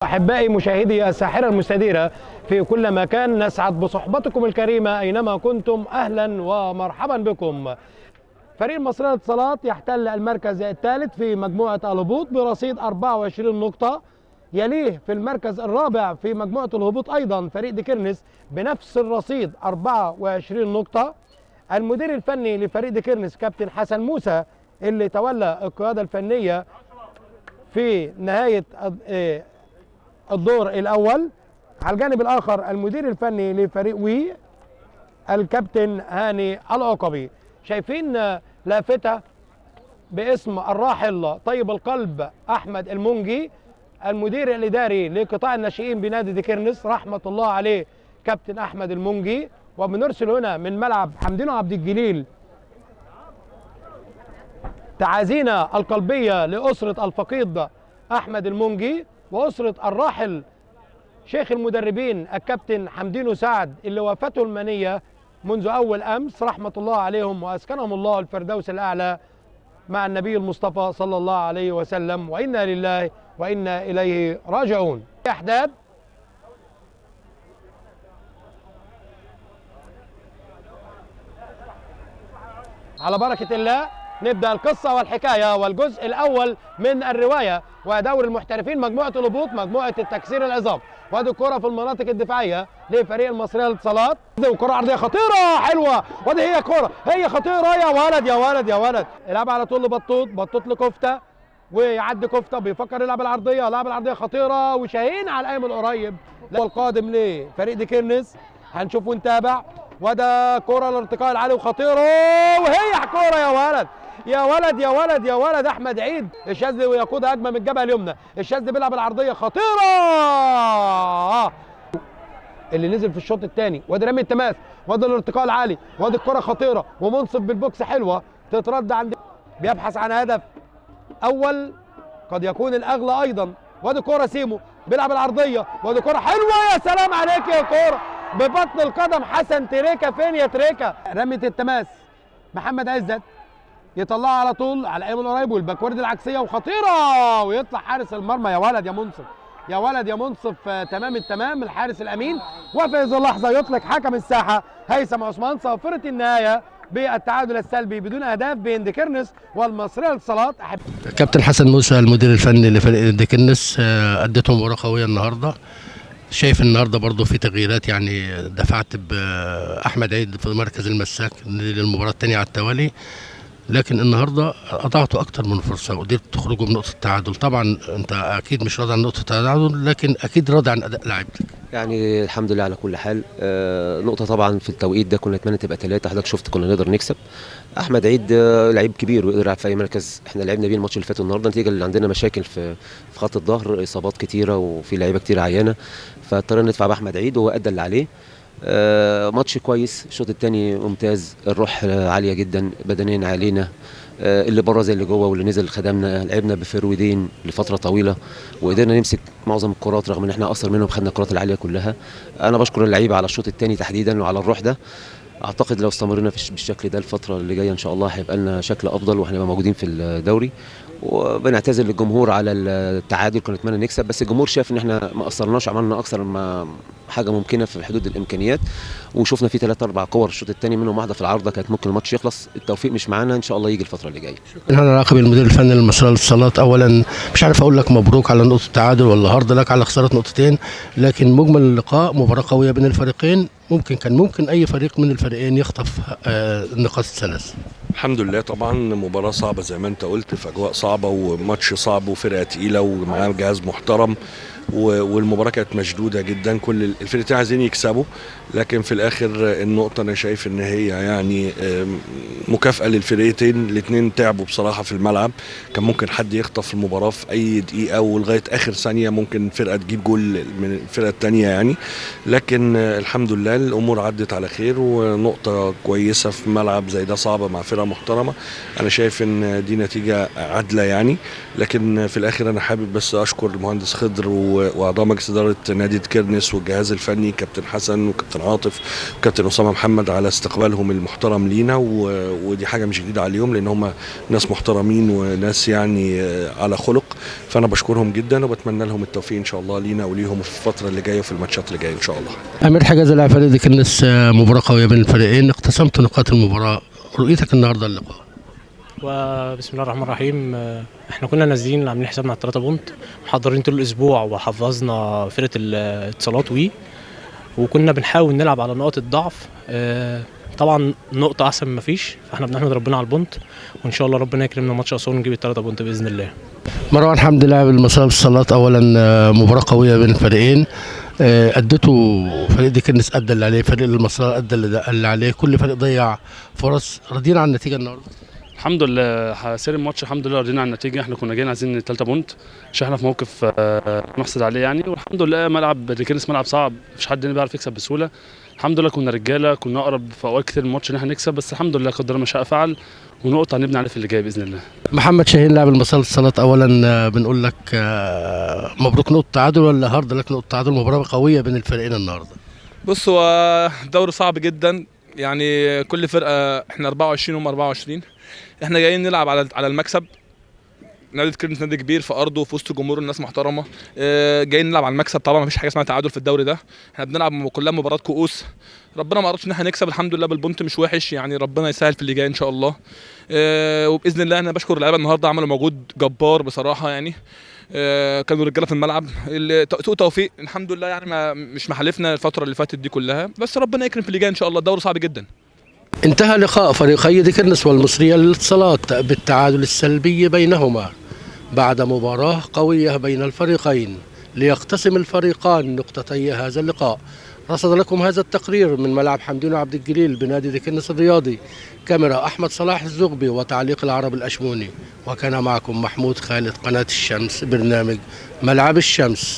أحبائي مشاهدي الساحرة المستديرة في كل مكان، نسعد بصحبتكم الكريمة أينما كنتم. أهلا ومرحبا بكم. فريق المصرية للاتصالات يحتل المركز الثالث في مجموعة الهبوط برصيد 24 نقطة. يليه في المركز الرابع في مجموعة الهبوط أيضا فريق ديكرنس بنفس الرصيد 24 نقطة. المدير الفني لفريق ديكرنس كابتن حسن موسى اللي تولى القيادة الفنية في نهاية الدور الأول. على الجانب الآخر المدير الفني لفريق وي الكابتن هاني العقبي. شايفين لافتة باسم الراحل طيب القلب أحمد المنجي، المدير الإداري لقطاع الناشئين بنادي ديكرنس رحمة الله عليه كابتن أحمد المنجي. وبنرسل هنا من ملعب حمدين عبد الجليل تعازينا القلبية لأسرة الفقيد أحمد المنجي وأسرة الراحل شيخ المدربين الكابتن حمدين سعد اللي وفاته المنية منذ أول أمس، رحمة الله عليهم وأسكنهم الله الفردوس الأعلى مع النبي المصطفى صلى الله عليه وسلم، وإنا لله وإنا إليه راجعون. أحداث على بركة الله نبدأ القصة والحكاية والجزء الأول من الرواية. ودوري المحترفين مجموعة الهبوط مجموعة التكسير العظام. وادي الكرة في المناطق الدفاعية لفريق المصرية للاتصالات، وكرة عرضية خطيرة حلوة، ودي هي كرة هي خطيرة يا ولد يا ولد يا ولد. يلعب على طول لبطوط، بطوط لكفتة ويعدي كفتة بيفكر يلعب العرضية، لعب العرضية خطيرة وشاهين على القايم القريب. القادم لفريق ديكرنس هنشوف ونتابع. وده كرة الارتقاء العالي وخطيرة، وهي كرة يا ولد يا ولد يا ولد يا ولد. احمد عيد الشاذلي ويقودها هجمه من الجبهه اليمنى. الشاذلي بيلعب العرضيه خطيره اللي نزل في الشوط الثاني. وادي رمي التماس، وادي الارتقاء العالي، وادي الكره خطيره ومنصف بالبوكس حلوه تترد عند بيبحث عن هدف اول قد يكون الاغلى ايضا. وادي كره سيمو بيلعب العرضيه، وادي كره حلوه يا سلام عليك يا كره ببطن القدم حسن تريكا. فين يا تريكا؟ رميه التماس محمد عزت يطلعها على طول على الايمن القريب والباكورد العكسيه وخطيره، ويطلع حارس المرمى يا ولد يا منصف يا ولد يا منصف تمام التمام الحارس الامين. وفي هذه اللحظه يطلق حكم الساحه هيثم عثمان صافره النهايه بالتعادل السلبي بدون اهداف بين ديكرنس والمصريه للاتصالات. كابتن حسن موسى المدير الفني لفريق ديكرنس اديتهم مباراه قويه النهارده. شايف النهارده برضه في تغييرات، يعني دفعت باحمد عيد في مركز المساك للمباراه الثانيه على التوالي، لكن النهارده اضعتوا اكتر من فرصه وقدرت تخرجوا بنقطه التعادل. طبعا انت اكيد مش راضي عن نقطه التعادل، لكن اكيد راضي عن اداء لاعبتك. يعني الحمد لله على كل حال. نقطه طبعا في التوقيت ده كنا نتمنى تبقى 3. حضرتك شفت كنا نقدر نكسب. احمد عيد لعيب كبير ويقدر يلعب في اي مركز. احنا لعبنا بيه الماتش اللي فات النهارده نتيجه اللي عندنا مشاكل في خط الظهر، اصابات كتيره وفي لعيبه كتير عيانه، فاضطرينا ندفع باحمد عيد وهو ادى اللي عليه. ماتش كويس. الشوط الثاني ممتاز، الروح عاليه جدا، بدنيا علينا، اللي بره زي اللي جوه واللي نزل خدمنا. لعبنا بفرودين لفتره طويله وقدرنا نمسك معظم الكرات رغم ان احنا اقصر منهم، خدنا الكرات العاليه كلها. انا بشكر اللعيبه على الشوط الثاني تحديدا وعلى الروح ده. اعتقد لو استمرنا بالشكل ده الفتره اللي جايه ان شاء الله هيبقى لنا شكل افضل وهنبقى موجودين في الدوري. وبنعتذر للجمهور على التعادل، كنا نتمنى نكسب بس الجمهور شاف ان احنا ما قصرناش، عملنا اكثر ما حاجه ممكنه في حدود الامكانيات، وشفنا في 3-4 كور الشوط الثاني منهم واحده في العارضه كانت ممكن الماتش يخلص. التوفيق مش معانا، ان شاء الله يجي الفتره اللي جايه. انا راقب المدير الفني للمصريه للاتصالات. اولا مش عارف اقول لك مبروك على نقطه التعادل ولا هارد لك على خساره نقطتين، لكن مجمل اللقاء مباراه قويه بين الفريقين. كان ممكن اي فريق من الفريقين يخطف النقاط الثلاث. الحمد لله. طبعا مباراة صعبة زي ما انت قلت، في اجواء صعبة وماتش صعب وفرقة تقيلة ومعاه جهاز محترم، والمباراة كانت مشدودة جدا. كل الفرقتين عايزين يكسبوا، لكن في الاخر النقطة انا شايف ان هي يعني مكافأة للفرقتين. الاثنين تعبوا بصراحة في الملعب، كان ممكن حد يخطف المباراة في اي دقيقة ولغاية اخر ثانية ممكن فرقة تجيب جول من الفرقة الثانية يعني. لكن الحمد لله الامور عدت على خير، ونقطة كويسة في ملعب زي ده صعبة مع فرقة فرقه محترمه. انا شايف ان دي نتيجه عادله يعني، لكن في الاخر انا حابب بس اشكر المهندس خضر واعضاء مجلس اداره نادي كيرنس والجهاز الفني كابتن حسن وكابتن عاطف وكابتن اسامه محمد على استقبالهم المحترم لينا، ودي حاجه مش جديده عليهم لان هم ناس محترمين وناس يعني على خلق. فانا بشكرهم جدا وبتمنى لهم التوفيق ان شاء الله لينا وليهم في الفتره اللي جايه وفي الماتشات اللي جايه ان شاء الله. امير حجازي لاعب فريق ديكنس، مباراه قويه بين الفريقين، اقتسمت نقاط المباراه، رؤيتك النهارده اللقاء؟ وبسم الله الرحمن الرحيم. احنا كنا نازلين عاملين حسابنا على 3 بونت، محضرين طول الاسبوع وحفظنا فرقه الاتصالات وكنا بنحاول نلعب على نقاط الضعف. طبعا نقطه احسن ما فيش، فاحنا بنحمد ربنا على البونت، وان شاء الله ربنا يكرمنا ماتش اسوان ونجيب ال3 بونت باذن الله. مروان حمدي لاعب المصرية للاتصالات، اولا مباراه قويه بين الفريقين، ادته فريق ديكنس ادى اللي عليه، فريق المصرية ادى اللي عليه، كل فريق ضيع فرص. راضيين عن النتيجه النهارده؟ الحمد لله، سير الماتش الحمد لله راضيين عن النتيجه. احنا كنا جايين عايزين 3 بونت عشان احنا في موقف نحسد عليه يعني، والحمد لله ملعب ديكنس ملعب صعب، مفيش حد بيعرف يكسب بسهوله. الحمد لله كنا رجاله، كنا اقرب في اوقات كتير الماتش ان احنا نكسب، بس الحمد لله قدر ما شاء فعل، ونقطه هنبني عليه في اللي جاي باذن الله. محمد شاهين لاعب المصرية للاتصالات، اولا بنقول لك مبروك نقطه تعادل، ولا هارد لك نقطه تعادل؟ مباراه قويه بين الفريقين النهارده. بص، هو دوري صعب جدا يعني، كل فرقه احنا 24 وهم 24، احنا جايين نلعب على المكسب. نادي كيرنس نادي كبير في ارضه وفي وسط جمهور، الناس محترمه، جايين نلعب على المكسب. طبعا مفيش حاجه اسمها تعادل في الدوري ده، احنا بنلعب كلها مباراه كؤوس. ربنا ما اردش ان احنا نكسب، الحمد لله بالبونت مش وحش يعني، ربنا يسهل في اللي جاي ان شاء الله. وباذن الله انا بشكر اللعيبه النهارده، عملوا مجهود جبار بصراحه يعني، كانوا رجاله في الملعب، سوء توفيق الحمد لله يعني، مش محالفنا الفتره اللي فاتت دي كلها، بس ربنا يكرم في اللي جاي ان شاء الله. الدوري صعب جدا. انتهى لقاء فريقي ديكنس والمصرية للاتصالات بالتعادل السلبي بينهما بعد مباراة قوية بين الفريقين، ليقتسم الفريقان نقطتي هذا اللقاء. رصد لكم هذا التقرير من ملعب حمدين عبد الجليل بنادي ديكنس الرياضي، كاميرا أحمد صلاح الزغبي وتعليق العرب الأشموني، وكان معكم محمود خالد، قناة الشمس، برنامج ملعب الشمس.